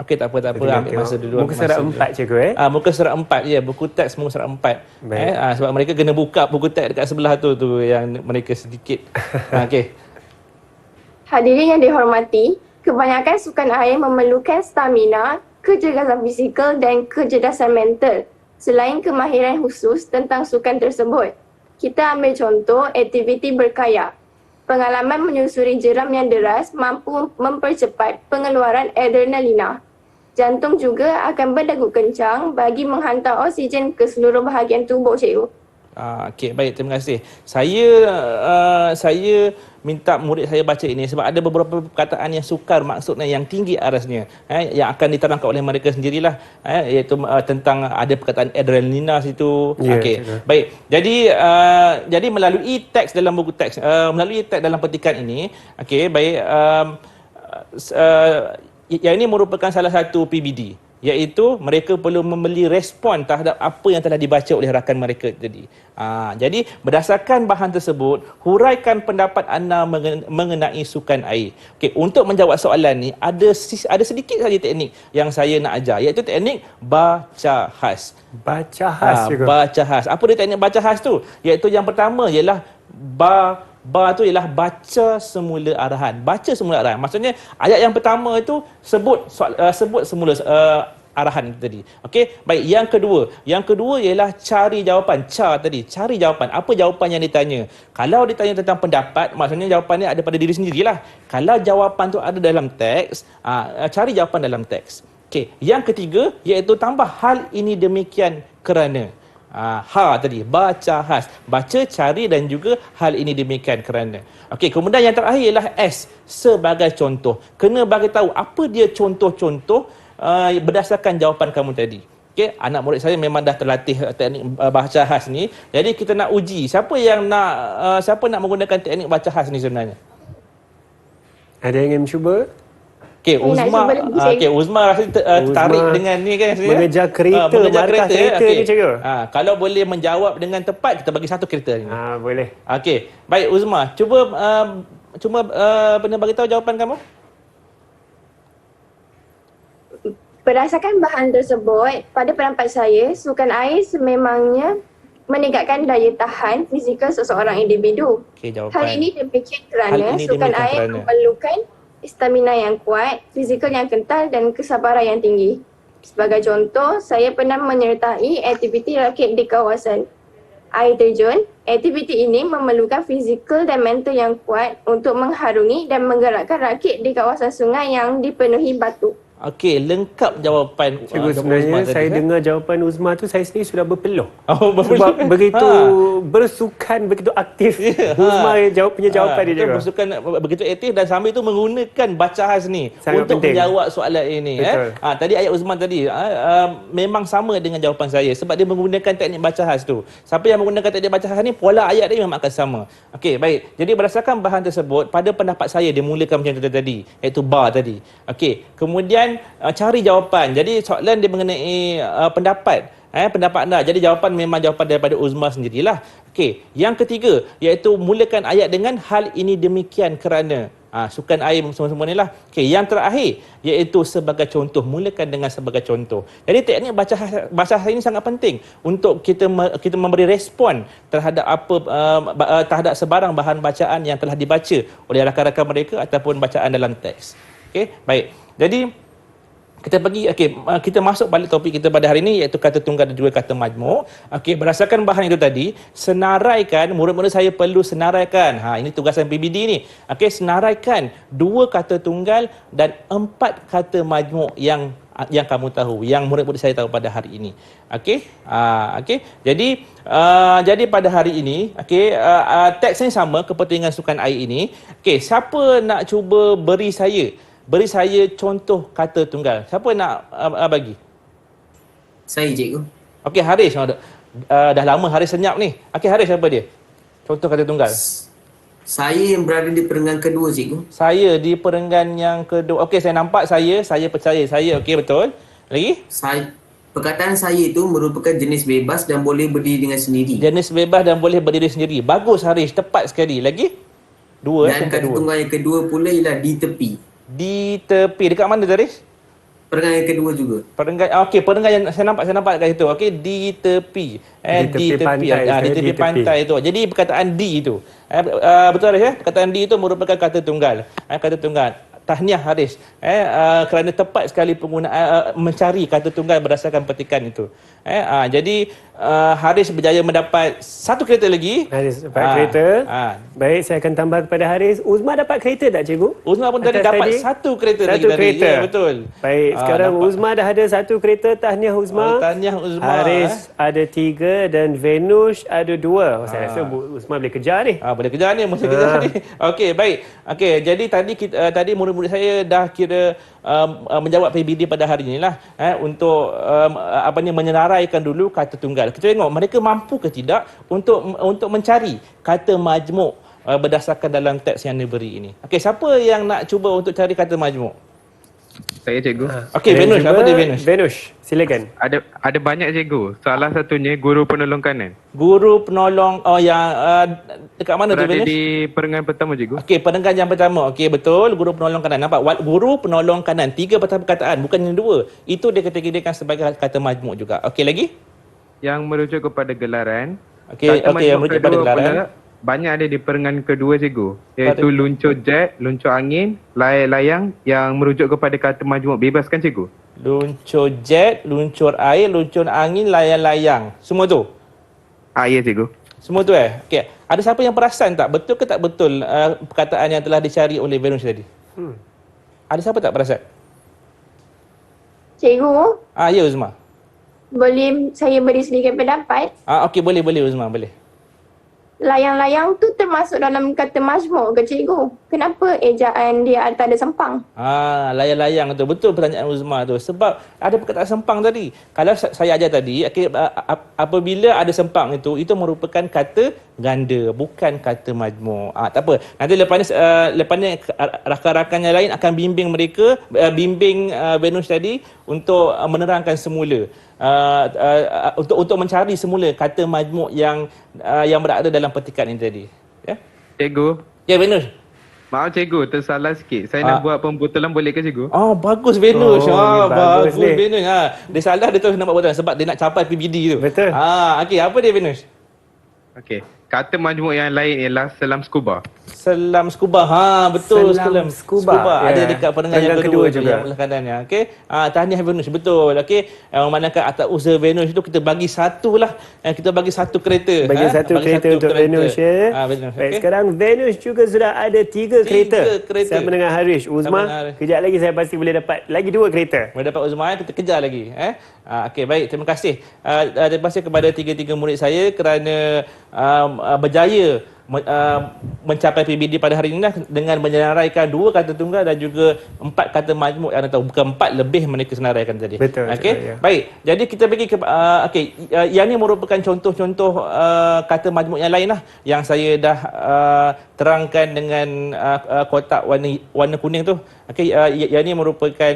Okey, tak apa. Ambil masa dulu. Muka surat 4, cikgu. Muka surat 4, ya. Buku teks muka surat 4. Sebab mereka kena buka buku teks dekat sebelah tu yang mereka sedikit. Okey. Hadirin yang dihormati, kebanyakan sukan air memerlukan stamina, kecerdasan fizikal dan kecerdasan mental. Selain kemahiran khusus tentang sukan tersebut, kita ambil contoh aktiviti berkayak. Pengalaman menyusuri jeram yang deras mampu mempercepat pengeluaran adrenalina. Jantung juga akan berdegup kencang bagi menghantar oksigen ke seluruh bahagian tubuh, cikgu. Okey, baik, terima kasih. Saya minta murid saya baca ini sebab ada beberapa perkataan yang sukar maksudnya yang tinggi arasnya, yang akan diterangkan oleh mereka sendirilah, iaitu tentang ada perkataan adrenalina situ. Okey, baik. Jadi melalui teks dalam buku teks, melalui teks dalam petikan ini, okey, baik, yang ini merupakan salah satu PBD, iaitu mereka perlu memberi respon terhadap apa yang telah dibaca oleh rakan mereka tadi. Jadi berdasarkan bahan tersebut, huraikan pendapat anda mengenai sukan air. Okey, untuk menjawab soalan ni ada sedikit saja teknik yang saya nak ajar, iaitu teknik baca khas. Baca khas juga. Baca khas. Apa dia teknik baca khas tu? Iaitu yang pertama ialah ba tu ialah baca semula arahan. Baca semula arahan. Maksudnya ayat yang pertama itu sebut semula arahan tadi. Okey, baik. Yang kedua ialah cari jawapan. Cari jawapan. Apa jawapan yang ditanya? Kalau ditanya tentang pendapat, maksudnya jawapannya ada pada diri sendirilah. Kalau jawapan tu ada dalam teks, cari jawapan dalam teks. Okey, yang ketiga iaitu tambah hal ini demikian kerana. Tadi baca khas, baca, cari dan juga hal ini demikian kerana. Okey, kemudian yang terakhir ialah S, sebagai contoh. Kena bagi tahu apa dia contoh-contoh berdasarkan jawapan kamu tadi. Okey, anak murid saya memang dah terlatih teknik baca khas ni. Jadi kita nak uji siapa nak menggunakan teknik baca khas ni sebenarnya. Ada yang ingin mencuba? Okey, Uzma rasa tertarik dengan ni kan. Mengejar kereta, markah kereta ni, cikgu. Kalau boleh menjawab dengan tepat, kita bagi satu kereta ni. Boleh. Okey, baik Uzma, cuba bagi tahu jawapan kamu. Berdasarkan bahan tersebut, pada pendapat saya, sukan air sememangnya meningkatkan daya tahan fizikal seseorang individu. Okey, jawapan. Hal ini demikian kerana sukan air memerlukan stamina yang kuat, fizikal yang kental dan kesabaran yang tinggi. Sebagai contoh, saya pernah menyertai aktiviti rakit di kawasan air terjun. Aktiviti ini memerlukan fizikal dan mental yang kuat untuk mengharungi dan menggerakkan rakit di kawasan sungai yang dipenuhi batu. Okey, lengkap jawapan Cikgu, Dr. sebenarnya Uzma tadi, saya dengar jawapan Uzma tu, saya sendiri sudah berpeluh. Oh, Sebab begitu Ha. bersukan, begitu aktif Ya, Uzma punya jawapan dia, betul, cikgu. bersukan begitu aktif dan sambil itu menggunakan baca khas ni Sangat untuk penting. menjawab soalan ini. Betul. Tadi ayat Uzman tadi memang sama dengan jawapan saya sebab dia menggunakan teknik baca khas tu. Siapa yang menggunakan teknik baca khas ni, pola ayat dia memang akan sama. Okey, baik. Jadi berdasarkan bahan tersebut, pada pendapat saya dia mulakan macam tu tadi, iaitu bar tadi. Okey, kemudian cari jawapan. Jadi soalan dia mengenai pendapat. Pendapat anda. Jadi jawapan memang jawapan daripada Uzma sendirilah. Okey, yang ketiga iaitu mulakan ayat dengan hal ini demikian kerana. Sukan air semua-semua ni lah. Okey, yang terakhir iaitu sebagai contoh, mulakan dengan sebagai contoh. Jadi teknik baca ini sangat penting untuk kita memberi respon terhadap terhadap sebarang bahan bacaan yang telah dibaca oleh rakan-rakan mereka ataupun bacaan dalam teks. Okey, baik. Jadi kita masuk balik topik kita pada hari ini iaitu kata tunggal dan juga kata majmuk. Okey, berdasarkan bahan itu tadi, senaraikan, murid-murid saya perlu senaraikan. Ini tugasan PBD ni. Okey, senaraikan 2 kata tunggal dan 4 kata majmuk yang kamu tahu, yang murid-murid saya tahu pada hari ini. Okey? Okey. Jadi pada hari ini, okey, teks yang sama, kepentingan sukan air ini. Okey, siapa nak cuba beri saya contoh kata tunggal. Siapa nak bagi? Saya, cikgu. Okey, Haris. Dah lama Haris senyap ni. Okey, Haris siapa dia? Contoh kata tunggal. Saya yang berada di perenggan kedua, cikgu. Saya di perenggan yang kedua. Okey, saya nampak saya percaya saya. Okey, betul. Lagi? Perkataan saya itu merupakan jenis bebas dan boleh berdiri dengan sendiri. Jenis bebas dan boleh berdiri sendiri. Bagus Haris, tepat sekali. Lagi? 2 Dan kata kedua. tunggal yang kedua pula ialah di tepi. Di tepi. Dekat mana Haris? Perenggan yang kedua juga. Perenggan, okey, perenggan yang saya nampak kat situ. Okey, di tepi. Di tepi pantai, Di tepi pantai itu. Jadi perkataan di itu. Betul Haris ya? Perkataan di itu merupakan kata tunggal. Kata tunggal. Tahniah Haris. Kerana tepat sekali penggunaan mencari kata tunggal berdasarkan petikan itu. Jadi Haris berjaya mendapat 1 kereta lagi. Haris dapat kereta. Baik, saya akan tambah kepada Haris. Uzma dapat kereta tak, cikgu? Uzma pun tadi Atas dapat tadi? 1 kereta lagi Satu tadi. kereta. Ya, betul. Baik, sekarang dapat. Uzma dah ada 1 kereta. Tahniah Uzma. Tahniah Uzma. Haris ada 3 dan Venush ada 2. Saya rasa Uzma boleh kejar ni. Boleh kejar ni, mesti kejar ni. Okey, baik. Okey, jadi tadi murid-murid saya dah kira menjawab PBD pada hari inilah untuk menyenaraikan dulu kata tunggal. Kita tengok mereka mampu ke tidak untuk mencari kata majmuk berdasarkan dalam teks yang diberi ini. Okey, siapa yang nak cuba untuk cari kata majmuk? Saya, cikgu. Okey, Venush, apa dia Venush? Venush, silakan. Ada banyak, cikgu. Salah satunya guru penolong kanan. Guru penolong yang dekat mana tu Berada Venush? di perenggan pertama, cikgu. Okey, perenggan yang pertama. Okey, betul. Guru penolong kanan. Nampak? Guru penolong kanan. 3 perkataan. Bukan yang 2. Itu dia kategorikan sebagai kata majmuk juga. Okey, lagi? Yang merujuk kepada gelaran. Okey, Kata yang merujuk pada kedua gelaran. pula, banyak ada di perenggan kedua, cikgu. Iaitu luncur jet, luncur angin, layang-layang yang merujuk kepada kata majmuk bebas, kan, cikgu? Luncur jet, luncur air, luncur angin, layang-layang. Semua tu? Ya, cikgu. Semua tu Okey. Ada siapa yang perasan tak? Betul ke tak betul perkataan yang telah dicari oleh Venush tadi? Ada siapa tak perasan? Cikgu, Ya Uzma. boleh saya beri sedikit pendapat? Okey, boleh Uzma, boleh. Layang-layang tu termasuk dalam kata majmuk ke, cikgu? Kenapa ejaan dia tak ada sempang? Layang-layang tu. Betul pertanyaan Uzma tu. Sebab ada perkataan sempang tadi. Kalau saya ajar tadi, apabila ada sempang itu merupakan kata ganda, bukan kata majmuk. Tak apa. Nanti lepas ni rakan-rakan yang lain akan bimbing mereka, bimbing Venush tadi untuk menerangkan semula. Untuk mencari semula kata majmuk yang berada dalam petikan ini tadi. Ya? Cikgu. Ya, Venush. Maaf, cikgu. Tersalah sikit. Saya nak buat pembotolan, boleh ke, cikgu? Bagus Venush. Bagus ni. Venush. Dia salah, dia terus nak buat botolan sebab dia nak capai PBD tu. Betul. Okey, apa dia Venush? Okey. kata majmuk yang lain ialah selam scuba. Selam scuba. Ha, betul. Selam scuba. Ada Ya. dekat pendengar yang Pendengar kedua, kedua tu, juga. yang belah kanannya. Okey. Tahniah Venus, betul. Okey. Manakah atas usaha Venus itu kita bagi satu lah. Kita bagi satu kereta. Bagi satu kereta untuk Venus ya. Venus. Baik, Okey. sekarang Venus juga sudah ada 3 kereta. kereta. Saya mendengar Harish. mendengar Uzma, Harish. kejap lagi saya pasti boleh dapat lagi 2 kereta. Boleh dapat Uzman, kita kejar lagi. Okey, baik. Terima kasih. Terima kasih kepada tiga-tiga murid saya kerana berjaya mencapai PBD pada hari ini dengan menyenaraikan 2 kata tunggal dan juga 4 kata majmuk yang tahu, bukan 4, lebih mereka senaraikan tadi. Betul, Okey. ya. Baik. Jadi kita pergi ke yang ini merupakan contoh-contoh kata majmuk yang lain lah yang saya dah terangkan dengan kotak warna kuning tu. Okey, yang ini merupakan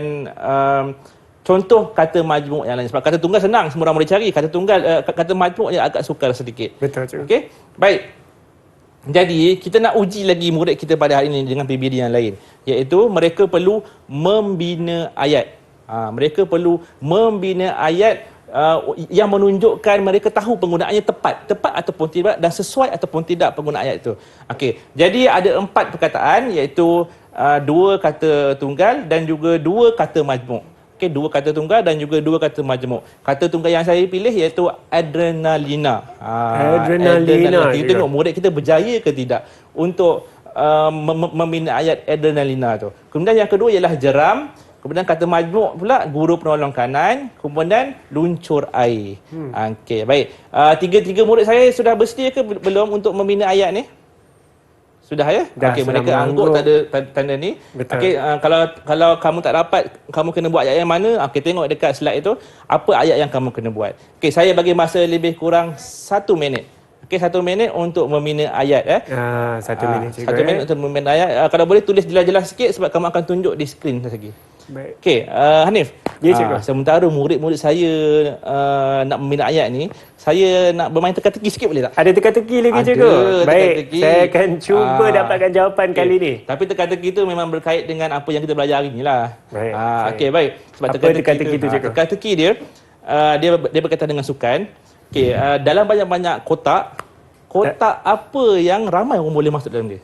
contoh kata majmuk yang lain. Sebab kata tunggal senang, semua orang boleh cari. Kata tunggal, kata majmuk yang agak sukar sedikit. Betul, cikgu. Okey. Baik. Jadi, kita nak uji lagi murid kita pada hari ini dengan PBD yang lain. Iaitu, mereka perlu membina ayat. Mereka perlu membina ayat yang menunjukkan mereka tahu penggunaannya tepat ataupun tidak dan sesuai ataupun tidak penggunaan ayat itu. Okey. Jadi, ada 4 perkataan iaitu 2 kata tunggal dan juga 2 kata majmuk. Okey, 2 kata tunggal dan juga 2 kata majmuk. Kata tunggal yang saya pilih iaitu adrenalina. Adrenalina. Kita tengok murid kita berjaya ke tidak untuk membina ayat adrenalina tu. Kemudian yang kedua ialah jeram. Kemudian kata majmuk pula guru penolong kanan. Kemudian luncur air. Okey, baik. Tiga-tiga murid saya sudah bersedia ke belum untuk membina ayat ni? Sudah ya? Dah, Okey, sudah mereka angguk tanda ni. Betul. Okey, kalau kamu tak dapat, kamu kena buat ayat yang mana? Okey, tengok dekat slide itu, apa ayat yang kamu kena buat. Okey, saya bagi masa lebih kurang 1 minit. Okey, 1 minit untuk membina ayat 1 minit cikgu. 1 minit untuk membina ayat. Kalau boleh tulis jelas-jelas sikit sebab kamu akan tunjuk di skrin lagi. Baik. Okey, Hanif. Ya, cikgu. Sementara murid-murid saya nak membina ayat ni, saya nak bermain teka-teki sikit boleh tak? Ada teka-teki lagi Ada cikgu. Baik, teka-teki. saya akan cuba dapatkan jawapan Okey. kali ni. Tapi teka-teki itu memang berkait dengan apa yang kita belajar hari ni lah. Baik, Okey, baik. Sebab Apa teka-teki tu, cikgu? Teka-teki dia, dia berkaitan dengan sukan. Okey, dalam banyak-banyak kotak apa yang ramai orang boleh masuk dalam dia?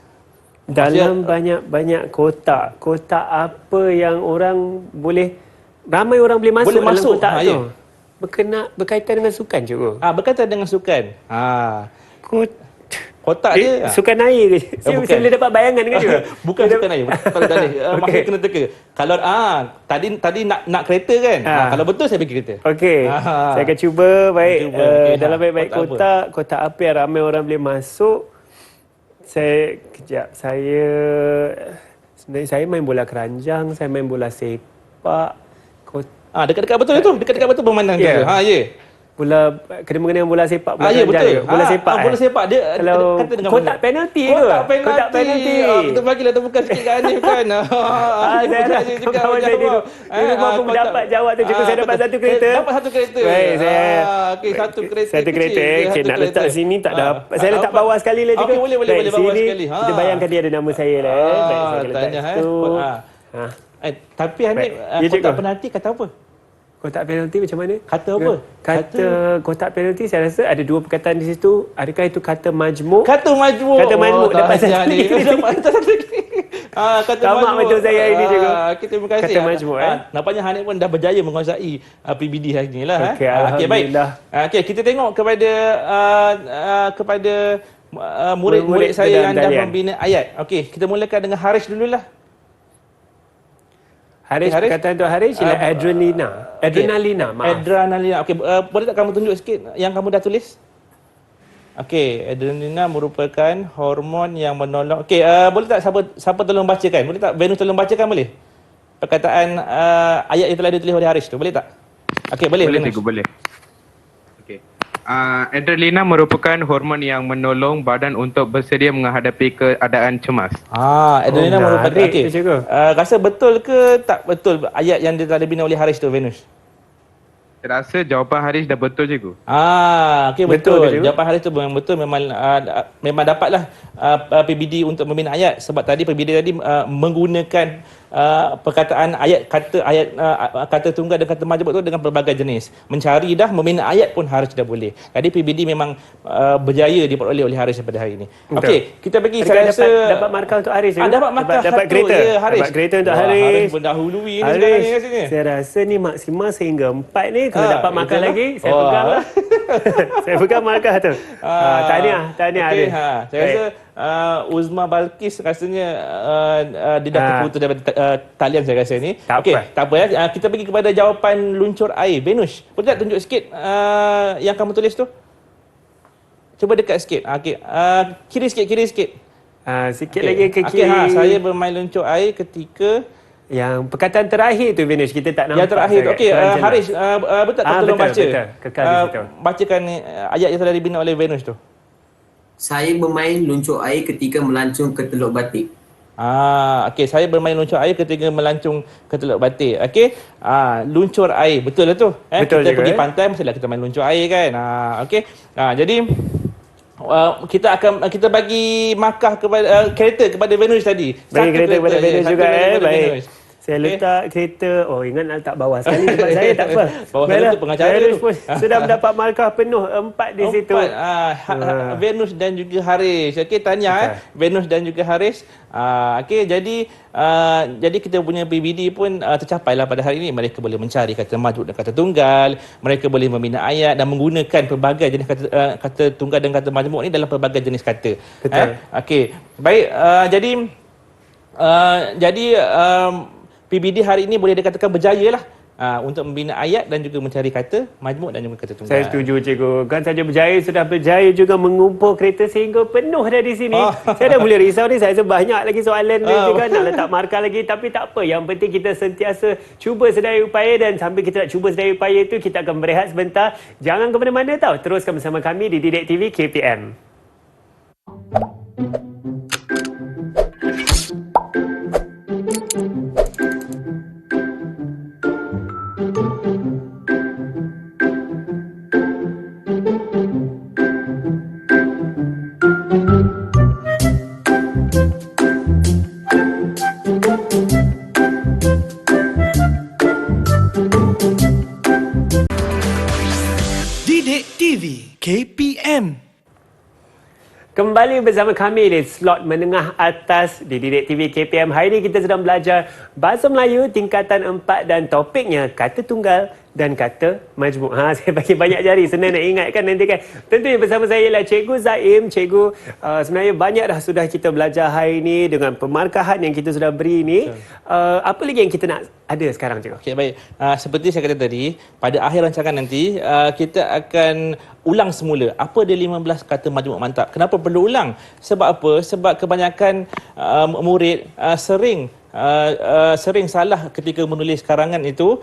Dalam banyak-banyak kotak apa yang orang boleh, ramai orang boleh masuk dalam masuk. kotak tu? Ya. Berkaitan dengan sukan cikgu. Berkaitan dengan sukan. Kotak dia. Sukan air ke? Saya bukan. boleh dapat bayangan kan cikgu? Bukan sukan air. Kalau tak boleh. Maksudnya kena teka. Kalau tadi nak kereta kan? Kalau betul saya pergi kereta. Okey. Saya akan cuba. Baik. Cuba. Okey, Dalam baik-baik kotak kotak apa yang ramai orang boleh masuk? Kejap. Sebenarnya saya main bola keranjang, saya main bola sepak. Dekat-dekat betul itu. Dekat-dekat betul bermandang Ya. tu. Ya. Bola kena mengenai bola sepak, bola Ya, keranjang betul. ke? Bola sepak. Bola sepak dia Kalau kata dengan kotak penalti ke? Kotak penalti. Betul bagilah terbuka sikit kat Hanif kan. Saya dah kawan saya di rumah pun dapat jawab tu cikgu. Saya dapat satu kereta. Dapat satu kereta. Baik, saya okey, satu kereta. satu kereta. kecil. Okey, Satu nak letak kereta. sini tak dapat. Saya letak bawah sekali lah cikgu. Okey, boleh Baik, bawah sini sekali. Kita bayangkan dia ada nama saya lah. Baik, saya akan letak tanya, situ. Tapi Hanif, Baik. Ya, cikgu. kotak penalti kata apa? Kotak penalti macam mana? Kata apa? Kata kotak penalti saya rasa ada 2 perkataan di situ. Adakah itu kata majmuk? Kata majmuk. Kata majmuk. Dapat satu lagi. Dapat satu lagi. Kata Tamak majmuk. betul saya hari ni, cikgu. Okey, terima kasih. Kata majmuk, Nampaknya Hanif pun dah berjaya menguasai PBD hari ni lah. Okey, Okey, baik. Alhamdulillah. Okey, kita tengok kepada murid-murid saya dalam yang dah talian. membina ayat. Okey, kita mulakan dengan Harish dululah. Harish, Harish? perkataan untuk Harish ialah adrenalina. Adrenalina, maaf. Adrenalina. Okey, boleh tak kamu tunjuk sikit yang kamu dah tulis? Okey, adrenalina merupakan hormon yang menolong. Okey, boleh tak siapa tolong bacakan? Boleh tak Venus tolong bacakan boleh? Perkataan ayat yang telah ditulis oleh Harish tu, boleh tak? Okey, boleh Boleh Venus. cikgu, boleh. Okey. Adrenalina merupakan hormon yang menolong badan untuk bersedia menghadapi keadaan cemas. Adrenalina merupakan. menarik Okey. tu, cikgu. Rasa betul ke tak betul ayat yang telah dibina oleh Harish tu, Venus? Saya rasa jawapan Harish dah betul cikgu. Okey, Betul betul. ke, cikgu? Jawapan Haris tu memang betul, memang dapatlah PBD untuk membina ayat sebab tadi PBD tadi menggunakan perkataan kata tunggal dan kata majmuk tu dengan pelbagai jenis. Mencari dah, membina ayat pun Haris dah boleh. Jadi PBD memang berjaya diperoleh oleh Haris pada hari ini. Okey, kita bagi saya rasa dapat markah untuk Haris juga. dapat markah dapat satu, kereta. ya, Haris. Dapat kereta untuk Wah, Haris. Haris mendahului ni sekarang ni kat sini. Saya rasa ni maksimal sehingga 4 ni. Kalau dapat markah itulah. lagi, saya pegang lah. Saya pegang markah tu. Tahniah Okey, Haris. saya rasa Uzma Balkis rasanya dia dah terputus daripada talian saya rasa ni. Tak Okey, apa. tak apa ya. Kita pergi kepada jawapan luncur air. Venus, boleh tak tunjuk sikit yang kamu tulis tu? Cuba dekat sikit. Okey, kiri sikit. Sikit lagi ke Okey, kiri. saya bermain luncur air ketika Yang perkataan terakhir tu Venus, kita tak nampak. yang terakhir tu. sangat. Okey, Kurang jelas. Haris, betul tak tolong baca? Betul. Kekal di situ. Bacakan ayat yang telah dibina oleh Venus tu. Saya bermain luncur air ketika melancung ke Teluk Batik. Okey, saya bermain luncur air ketika melancung ke Teluk Batik. Okey, luncur air, betul lah tu. Betul kita juga, pergi pantai mestilah kita main luncur air kan. Okey, jadi kita bagi markah kepada kereta kepada Venus tadi. Bagi kereta kepada Venus satu juga kepada baik. Venus. Saya Okey. letak kereta. Oh, ingat nak letak bawah sekali sebab saya tak apa. Bawah Baiklah, tu pengacara Venus tu. pun sudah mendapat markah penuh 4 di situ. Venus dan juga Haris. Okey, tahniah Venus dan juga Haris. Okey, jadi kita punya PBD pun tercapailah pada hari ini. Mereka boleh mencari kata majmuk dan kata tunggal, mereka boleh membina ayat dan menggunakan pelbagai jenis kata tunggal dan kata majmuk ni dalam pelbagai jenis kata. Betul. Okey, baik, jadi PBD hari ini boleh dikatakan berjaya lah untuk membina ayat dan juga mencari kata majmuk dan juga kata tunggal. Saya setuju cikgu. Kan saja berjaya, sudah berjaya juga mengumpul kereta sehingga penuh dah di sini. Saya dah boleh risau ni. Saya rasa banyak lagi soalan juga nak letak markah lagi. Tapi tak apa. Yang penting kita sentiasa cuba sedaya upaya, dan sambil kita nak cuba sedaya upaya itu, kita akan berehat sebentar. Jangan ke mana-mana tau. Teruskan bersama kami di Didik TV KPM. Didik TV KPM. Kembali bersama kami di slot menengah atas di Didik TV KPM. Hari ini kita sedang belajar Bahasa Melayu tingkatan 4 dan topiknya kata tunggal dan kata majmuk. Saya bagi banyak jari, senang nak ingatkan nanti kan. Tentunya bersama saya ialah Cikgu Zaim. Cikgu, sebenarnya banyak dah sudah kita belajar hari ini dengan pemarkahan yang kita sudah beri ni. Apa lagi yang kita nak ada sekarang, Cikgu? Okey, baik. Seperti saya kata tadi, pada akhir rancangan nanti, kita akan ulang semula apa dia 15 kata majmuk mantap. Kenapa perlu ulang? Sebab apa? Sebab kebanyakan murid sering salah ketika menulis karangan itu.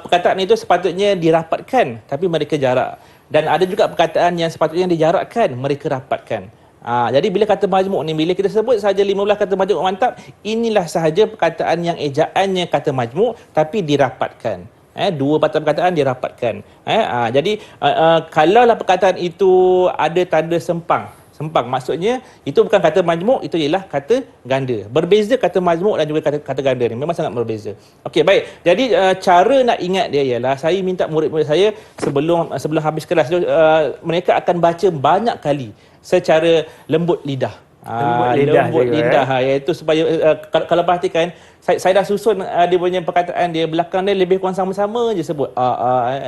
Perkataan itu sepatutnya dirapatkan, tapi mereka jarak. Dan ada juga perkataan yang sepatutnya dijarakkan, mereka rapatkan. Jadi bila kata majmuk ni, bila kita sebut sahaja 15 kata majmuk mantap, inilah sahaja perkataan yang ejaannya kata majmuk tapi dirapatkan. Dua patah perkataan dirapatkan. Jadi kalaulah perkataan itu ada tanda sempang, maksudnya itu bukan kata majmuk, itu ialah kata ganda. Berbeza kata majmuk dan juga kata ganda ni, memang sangat berbeza. Okey, baik. Jadi cara nak ingat dia ialah, saya minta murid-murid saya sebelum habis kelas mereka akan baca banyak kali secara lembut lidah. Lembut lidah, iaitu supaya kalau perhatikan, saya dah susun dia punya perkataan dia, belakang dia lebih kurang sama-sama je sebut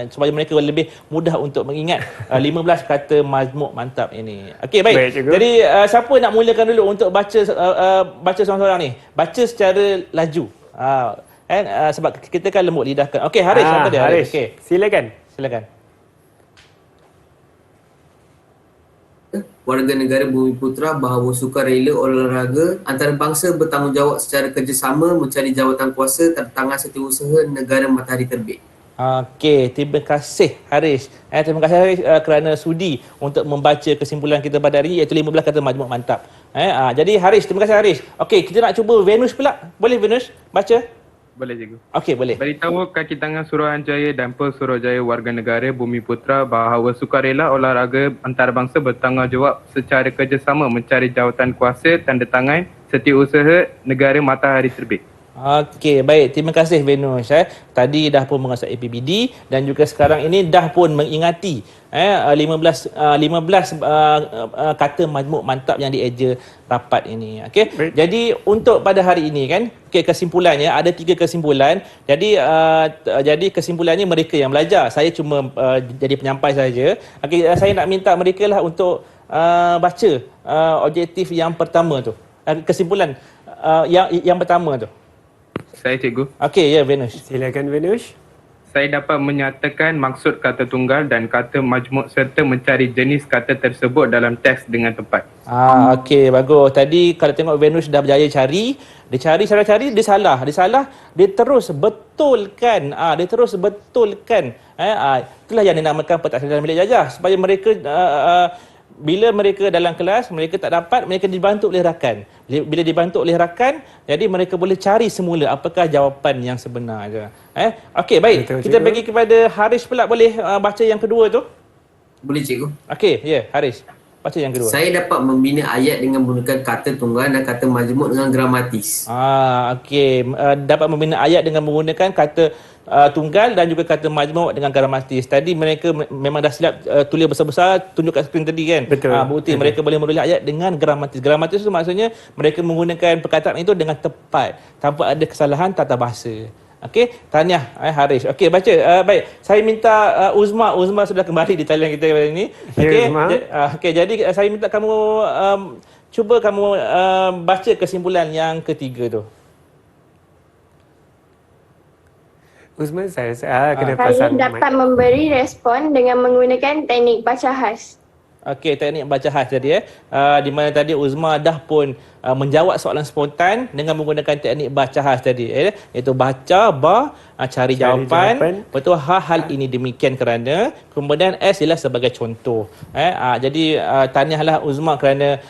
supaya mereka lebih mudah untuk mengingat 15 kata majmuk mantap ini. Okey, baik. Jadi siapa nak mulakan dulu untuk baca seorang-seorang ni? Baca secara laju. Sebab kita kan lembut lidah kan. Okey, Haris, apa dia? Haris. Okey. Silakan. Warga negara Bumiputera bahawa sukarela olahraga antarabangsa bertanggungjawab secara kerjasama mencari jawatan kuasa tantangan setiausaha negara Matahari Terbit. Okey, terima kasih Haris. Terima kasih Haris kerana sudi untuk membaca kesimpulan kita pada hari ini, iaitu 15 kata majmuk mantap. Jadi Haris, terima kasih Haris. Okey, kita nak cuba Venus pula. Boleh Venus baca? Boleh, cikgu. Okey, boleh. Beritahu kaki tangan Suruhanjaya dan Pesuruhjaya Warga Negara Bumiputera bahawa sukarela olahraga antarabangsa bertanggungjawab secara kerjasama mencari jawatan kuasa tanda tangan setiausaha negara Matahari Terbit. Okey, baik. Terima kasih Venus. Tadi dah pun mengasah APBD dan juga sekarang ini dah pun mengingati 15 kata majmuk mantap yang dieja rapat ini. Okey. Baik. Jadi untuk pada hari ini kan, okey, kesimpulannya ada 3 kesimpulan. Jadi kesimpulannya mereka yang belajar. Saya cuma jadi penyampai saja. Okey, saya nak minta mereka lah untuk baca objektif yang pertama tu. Kesimpulan yang pertama tu. Saya cikgu. Okey, ya Venus. Silakan Venus. Saya dapat menyatakan maksud kata tunggal dan kata majmuk serta mencari jenis kata tersebut dalam teks dengan tepat. Okey, bagus. Tadi kalau tengok Venus dah berjaya cari, dia cari, dia salah, dia terus betulkan. Dia terus betulkan. Itulah yang dinamakan pentaksiran bilik jajah, supaya mereka bila mereka dalam kelas, mereka tak dapat, mereka dibantu oleh rakan. Bila dibantu oleh rakan, jadi mereka boleh cari semula apakah jawapan yang sebenarnya. Okey, baik. Betul, Kita cikgu. bagi kepada Haris pula, boleh baca yang kedua tu? Boleh cikgu? Okey, ya, Haris. Baca yang kedua. Saya dapat membina ayat dengan menggunakan kata tunggal dan kata majmuk dengan gramatis. Okey. Dapat membina ayat dengan menggunakan kata tunggal dan juga kata majmuk dengan gramatis. Tadi mereka memang dah silap tulis besar-besar, tunjuk kat skrin tadi kan. Betul. Bukti Betul. mereka boleh menulis ayat dengan gramatis. Gramatis tu maksudnya mereka menggunakan perkataan itu dengan tepat, tanpa ada kesalahan tata bahasa. Okey, tahniah Haris. Okey, baca. Baik, saya minta Uzma sudah kembali di talian kita kali ini. Ya, Okey. Uzma. Okey, jadi saya minta kamu cuba kamu baca kesimpulan yang ketiga tu. Uzman, saya kena Saya pasang dapat mic. memberi respon dengan menggunakan teknik baca khas. Okey, teknik baca khas tadi di mana tadi Uzma dah pun menjawab soalan spontan dengan menggunakan teknik baca khas tadi, iaitu baca, cari jawapan. Betul, hal ini demikian kerana, kemudian S ialah sebagai contoh. Jadi tahniahlah Uzma kerana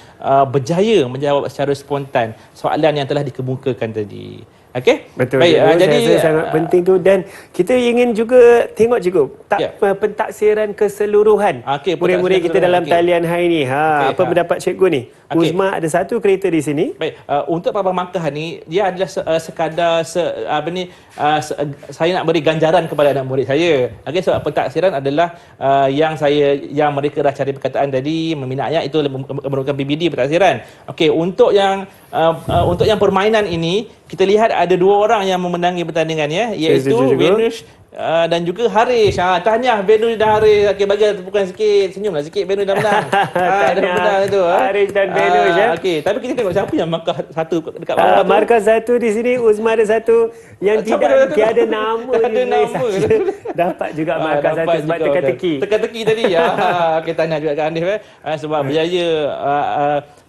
berjaya menjawab secara spontan soalan yang telah dikemukakan tadi. Okey? Betul, Baik, cikgu. jadi Saya rasa sangat penting tu, dan kita ingin juga tengok cikgu Ya. pentaksiran keseluruhan Okey, murid-murid pentaksiran kita dalam keseluruhan. talian hari ni. Okey, Apa pendapat cikgu ni? Okey. Uzma ada satu kereta di sini. Baik, untuk Pabang Makkah ni, dia adalah sekadar saya nak beri ganjaran kepada anak murid saya. Okey, sebab pentaksiran adalah yang mereka dah cari perkataan tadi, membina ayat, itu merupakan PBD pentaksiran. Okey, untuk yang permainan ini, kita lihat ada 2 orang yang memenangi pertandingan ya, iaitu setuju juga. Venus dan juga Haris. Tahniah Venus dan Haris. Okey, bagi tepukan sikit. Senyumlah sikit, Venus dah menang. Dah Tahniah menang itu. Haris dan Venus, ya. Okey, tapi kita tengok siapa yang markah satu dekat bawah tu. Markah satu di sini, Uzma ada satu yang Siapa tidak dia tu? tiada nama. Tak ada di nama. saja. Dapat juga markah satu sebab juga, teka-teki. Teka-teki tadi. Okey, tahniah juga kat Hanif sebab berjaya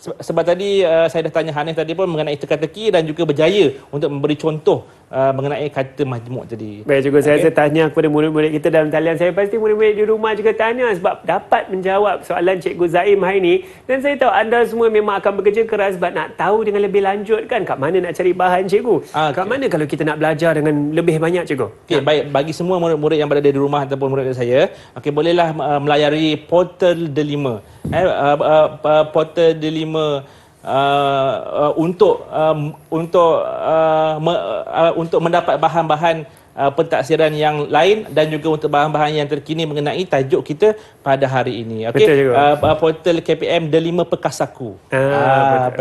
sebab tadi saya dah tanya Hanif tadi pun mengenai teka-teki dan juga berjaya untuk memberi contoh mengenai kata majmuk tadi. Baik cikgu, saya rasa tahniah kepada murid-murid kita dalam talian. Saya pasti murid-murid di rumah juga tahniah sebab dapat menjawab soalan Cikgu Zaim hari ini. Dan saya tahu anda semua memang akan bekerja keras sebab nak tahu dengan lebih lanjut kan kat mana nak cari bahan cikgu. Kat mana kalau kita nak belajar dengan lebih banyak cikgu. Okey, baik, bagi semua murid-murid yang berada di rumah ataupun murid saya, okey, bolehlah melayari portal Delima. Portal Delima untuk mendapat bahan-bahan pentaksiran yang lain dan juga untuk bahan-bahan yang terkini mengenai tajuk kita pada hari ini. Okey. Betul juga. Portal KPM Delima Pekasaku.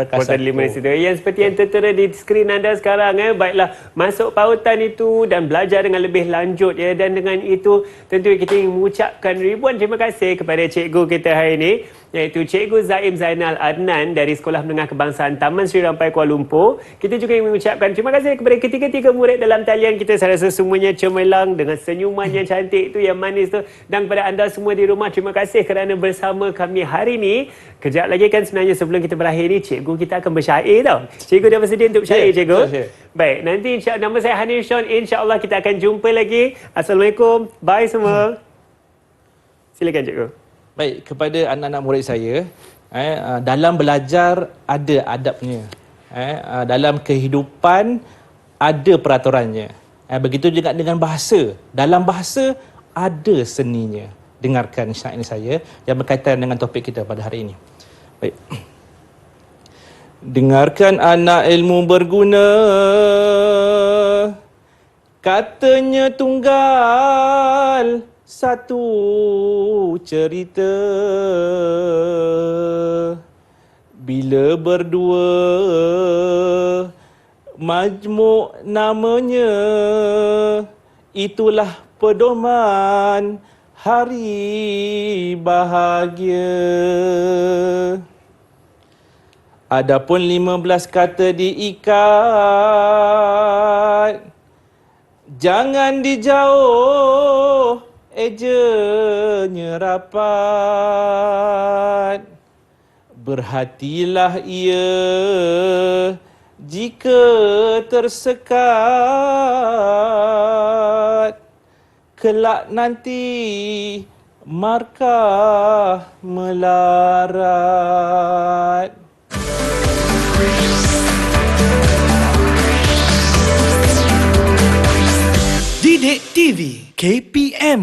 Portal 5 di situ. Yang seperti yang tertera di skrin anda sekarang. Baiklah, masuk pautan itu dan belajar dengan lebih lanjut ya. Dan dengan itu tentu kita ingin mengucapkan ribuan terima kasih kepada cikgu kita hari ini, iaitu Cikgu Zaim Zainal Adnan dari Sekolah Menengah Kebangsaan Taman Sri Rampai Kuala Lumpur. Kita juga ingin mengucapkan terima kasih kepada ketiga-tiga murid dalam talian kita. Saya rasa semuanya cemerlang dengan senyuman yang cantik tu, yang manis tu. Dan kepada anda semua di rumah, terima kasih kerana bersama kami hari ini. Kejap lagi kan sebenarnya sebelum kita berakhir ni, cikgu kita akan bersyair tau. Cikgu dah bersedia untuk bersyair, cikgu? Sure. Baik, nanti nama saya Hanif Sean. InsyaAllah kita akan jumpa lagi. Assalamualaikum. Bye semua. Silakan cikgu. Baik, kepada anak-anak murid saya, dalam belajar ada adabnya. Dalam kehidupan ada peraturannya. Begitu juga dengan bahasa. Dalam bahasa ada seninya. Dengarkan syair ini saya yang berkaitan dengan topik kita pada hari ini. Baik. Dengarkan anak ilmu berguna, katanya tunggal satu cerita. Bila berdua majmuk namanya, itulah pedoman hari bahagia. Adapun 15 kata diikat, jangan dijauh, ejanya rapat. Berhatilah ia jika tersekat, kelak nanti markah melarat. Didik TV KPM